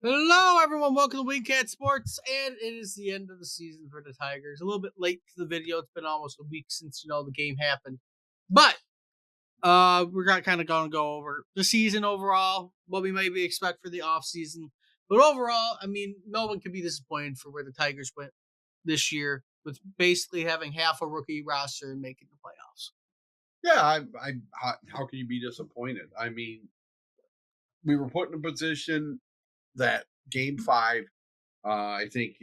Hello, everyone. Welcome to Wingcat Sports, and it is the end of the season for the Tigers. A little bit late to the video. It's been almost a week since the game happened, but we're kind of going to go over the season overall, what we maybe expect for the off season. But overall, I mean, no one can be disappointed for where the Tigers went this year, with basically having half a rookie roster and making the playoffs. Yeah, how can you be disappointed? I mean, we were put in a position that game five, I think,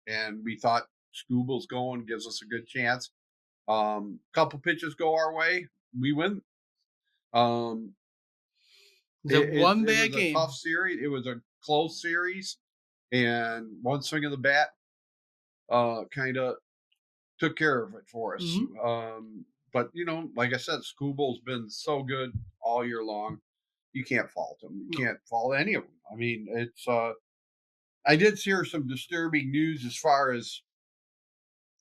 and we thought Scooble's going gives us a good chance. Couple pitches go our way, we win. Um, The one it bad was a game. tough series. It was a close series, and one swing of the bat, kind of took care of it for us. Mm-hmm. But like I said, Scooble's been so good all year long. You can't fault him. You No. can't fault any of them. I mean, it's I did hear some disturbing news as far as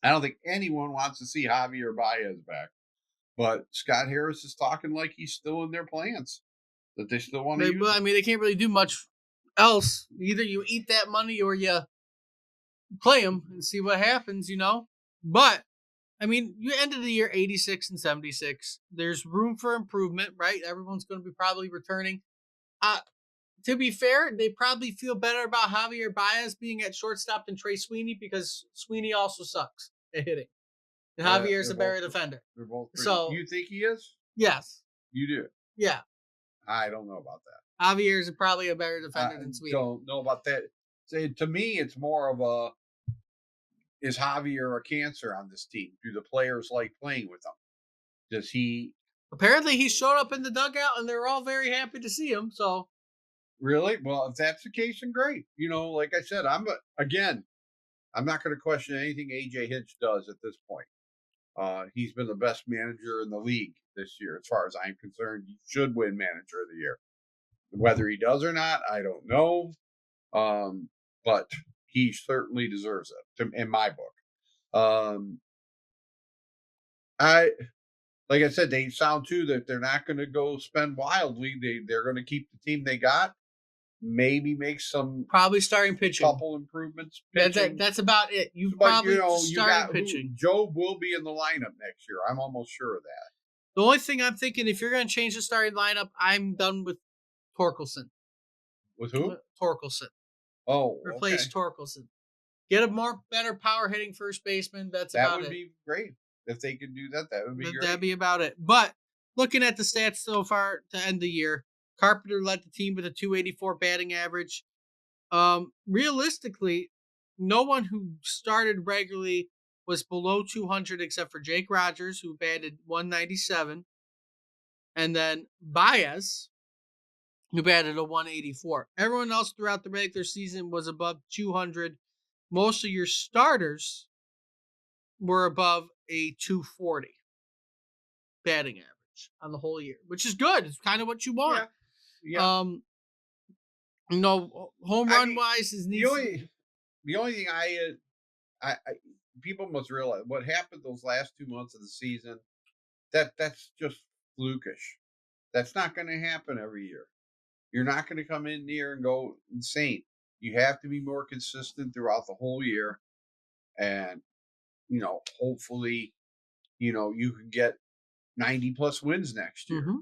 I don't think anyone wants to see Javier Baez back. But Scott Harris is talking like he's still in their plans, that they still want to use Well, I him. mean, they can't really do much else. Either you eat that money or you play them and see what happens. But I mean, you ended the year 86 and 76. There's room for improvement, right? Everyone's going to be probably returning. Uh, to be fair, they probably feel better about Javier Baez being at shortstop than Trey Sweeney because Sweeney also sucks at hitting. And Javier's They're a both better defender. they're both pretty. So, You think he is? yes. You do. Yeah. I don't know about that. Javier's probably a better I defender than Sweeney. don't know about that. Say, to me, it's more of a is Javier a cancer on this team? Do the players like playing with him? Does he Apparently, he showed up in the dugout and they're all very happy to see him. So, really? Well, if that's the case, then great. Like I said, I'm not going to question anything AJ Hinch does at this point. He's been the best manager in the league this year, as far as I'm concerned. He should win Manager of the Year. Whether he does or not, I don't know. But he certainly deserves it, in my book. I Like I said, they sound too that they're not going to go spend wildly. They're going to keep the team they got. Maybe make some probably starting pitching. couple improvements That, pitching. that's about it. You But probably you starting got pitching. Job will be in the lineup next year. I'm almost sure of that. The only thing I'm thinking, if you're going to change the starting lineup, I'm done with Torkelson. With who? Torkelson. Oh, okay. Replace Torkelson. Get a better power hitting first baseman. That's That about would it. be great if they could do that. That would be great. That'd be about it. But looking at the stats so far to end the year, Carpenter led the team with a 284 batting average. Realistically, no one who started regularly was below 200 except for Jake Rogers, who batted 197, and then Baez, who batted a 184. Everyone else throughout the regular season was above 200. Most of your starters were above a 240 batting average on the whole year, which is good. It's kind of what you want. Yeah. Home run wise is the only thing I people must realize what happened those last 2 months of the season. That's just flukish. That's not going to happen every year. You're not going to come in here and go insane. You have to be more consistent throughout the whole year, and hopefully, you can get 90 plus wins next year. Mm-hmm.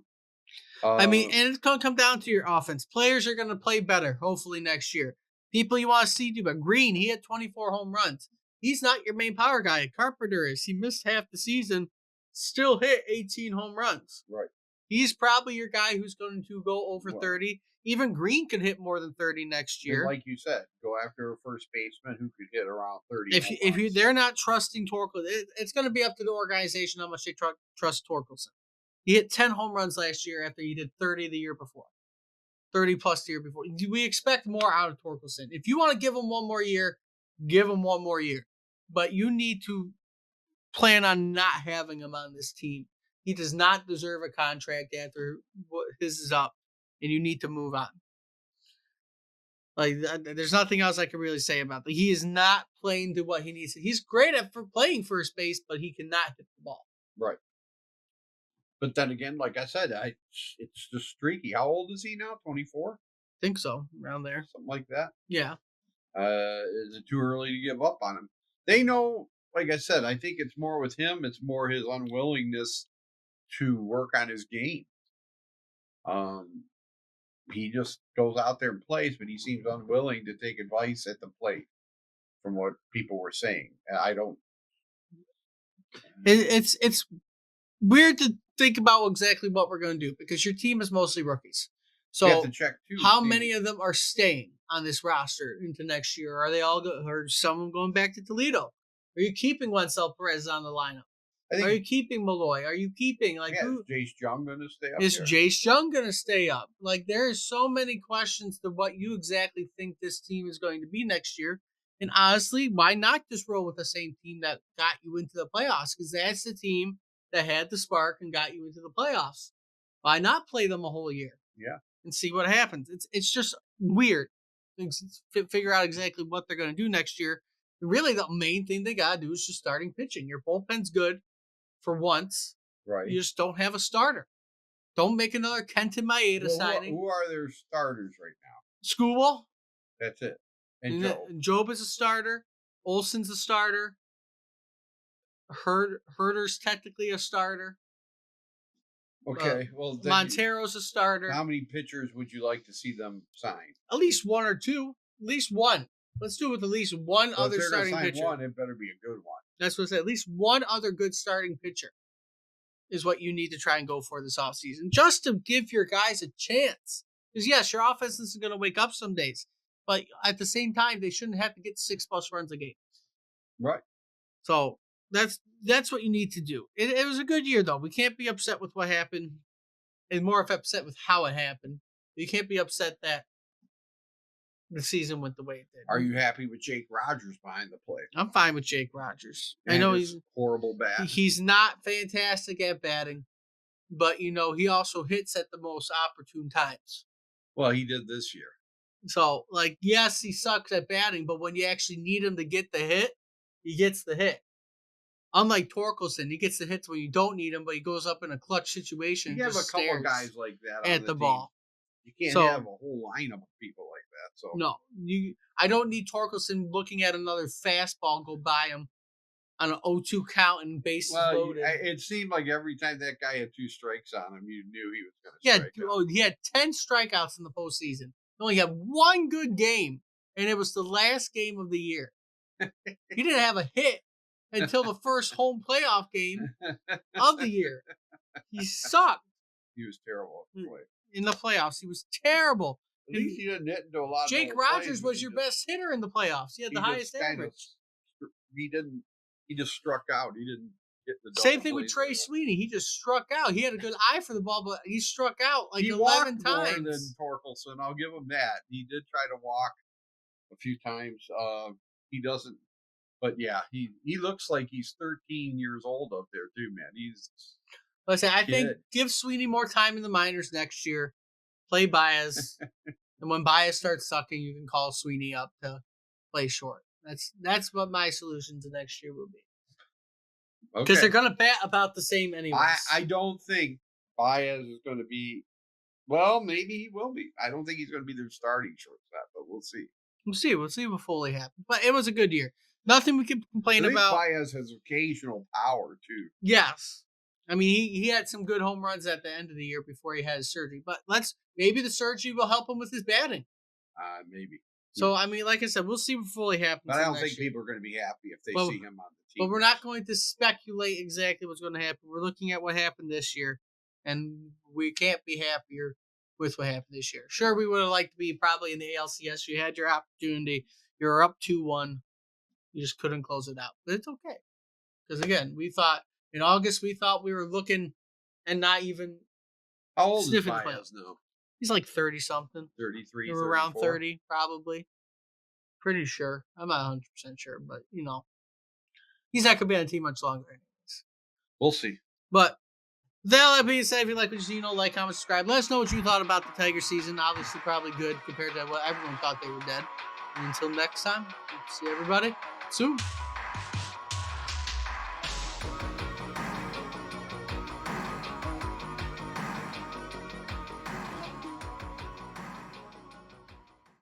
I mean, and it's going to come down to your offense. Players are going to play better, hopefully, next year. People you want to see do, but Green, he had 24 home runs. He's not your main power guy. Carpenter is. He missed half the season, still hit 18 home runs. Right. He's probably your guy who's going to go over 30. Even Green could hit more than 30 next year. And like you said, go after a first baseman who could hit around 30. If they're not trusting Torkelson, it's going to be up to the organization how much they trust Torkelson. He hit 10 home runs last year after he did 30 the year before. 30 plus the year before. We expect more out of Torkelson. If you want to give him one more year, give him one more year. But you need to plan on not having him on this team. He does not deserve a contract after his is up, and you need to move on. Like, there's nothing else I can really say about that. He is not playing to what he needs. He's great at playing first base, but he cannot hit the ball. Right. But then again, like I said, it's just streaky. How old is he now? 24? Think so, around there. something like that. Yeah. Is it too early to give up on him? They know, like I said, I think it's more with him. It's more his unwillingness to work on his game. Um, he just goes out there and plays, but he seems unwilling to take advice at the plate, from what people were saying. And I don't. It's weird to think about exactly what we're going to do because your team is mostly rookies. You have So to check too. how see- many of them are staying on this roster into next year? Are they all or some of them going back to Toledo? Are you keeping Wencel Perez on the lineup? I Are you think. keeping Malloy? Are you keeping like Yeah, who is Jace Jung going to stay up is there? Jace Jung going to stay up? Like there's so many questions to what you exactly think this team is going to be next year. And honestly, why not just roll with the same team that got you into the playoffs? Because that's the team that had the spark and got you into the playoffs. Why not play them a whole year? Yeah. And see what happens. It's just weird. Figure out exactly what they're going to do next year. Really, the main thing they got to do is just starting pitching. Your bullpen's good for once. Right. You just don't have a starter. Don't make another Kenton Maeda Well, signing. who are their starters right now? Schoolball. That's it. And Joe. Job is a starter. Olson's a starter. Herder's technically a starter. Okay. Well, then Montero's a starter. how many pitchers would you like to see them sign? At least one or two. At least one. Let's do it with at least one Well, other if they're gonna starting sign pitcher. one, it better be a good one. That's what I said. At least one other good starting pitcher is what you need to try and go for this offseason. Just to give your guys a chance. Because yes, your offense isn't going to wake up some days. But at the same time, they shouldn't have to get 6+ runs a game. Right. So that's what you need to do. It was a good year, though. We can't be upset with what happened, and more upset with how it happened. You can't be upset that the season went the way it did. Are you happy with Jake Rogers behind the plate? I'm fine with Jake Rogers. I And know his he's horrible bat. he's not fantastic at batting, but he also hits at the most opportune times. Well, he did this year. So, like, yes, he sucks at batting, but when you actually need him to get the hit, he gets the hit. Unlike Torkelson, he gets the hits when you don't need him, but he goes up in a clutch situation. You have a just couple stares guys like that at on the team. ball. You can't So- have a whole lineup of people like that. So No, I don't need Torkelson looking at another fastball go by him on an 0-2 count and bases loaded. it seemed like every time that guy had 2 strikes on him, you knew he was going to Yeah, strike out. he had 10 strikeouts in the postseason. He only had one good game, and it was the last game of the year. He didn't have a hit until the first home playoff game of the year. He sucked He was terrible at the plate. in the playoffs. He was terrible. At least he didn't hit into a lot of Jake double plays, Rogers but was your best hitter in the playoffs. He had the highest average. He just struck out. He didn't hit the double Same thing with plays Trey at all. Sweeney. He just struck out. He had a good eye for the ball, but he struck out like He 11 walked more times. than Torkelson. I'll give him that. He did try to walk a few times. He doesn't, but yeah, he looks like he's 13 years old up there too, man. He's Listen, I think Kid. give Sweeney more time in the minors next year. Play Baez, and when Baez starts sucking, you can call Sweeney up to play short. That's what my solution to next year will be. Because they're gonna bat about the same anyways. I don't think Baez is going to be. Well, maybe he will be. I don't think he's going to be their starting shortstop, but we'll see. We'll see what fully happens. But it was a good year. Nothing we can complain I think about. Baez has occasional power too. Yes. I mean, he had some good home runs at the end of the year before he had his surgery. But maybe the surgery will help him with his batting. Maybe. So, I mean, like I said, we'll see what fully happens. But I don't think next year. people are going to be happy if they Well, see him on the team. But we're not going to speculate exactly what's going to happen. We're looking at what happened this year, and we can't be happier with what happened this year. Sure, we would have liked to be probably in the ALCS. You had your opportunity. You were up 2-1. You just couldn't close it out. But it's okay. Because, again, we thought in August, we were looking and not even. How old is sniffing Baez now? He's like 30-something. 33, Or around 34? 30, probably. Pretty sure. I'm not 100% sure, but, he's not going to be on the team much longer anyways. We'll see. But with all that being said, if you like what you see, like, comment, subscribe. Let us know what you thought about the Tiger season. Obviously, probably good compared to what everyone thought they were dead. And until next time, see everybody soon.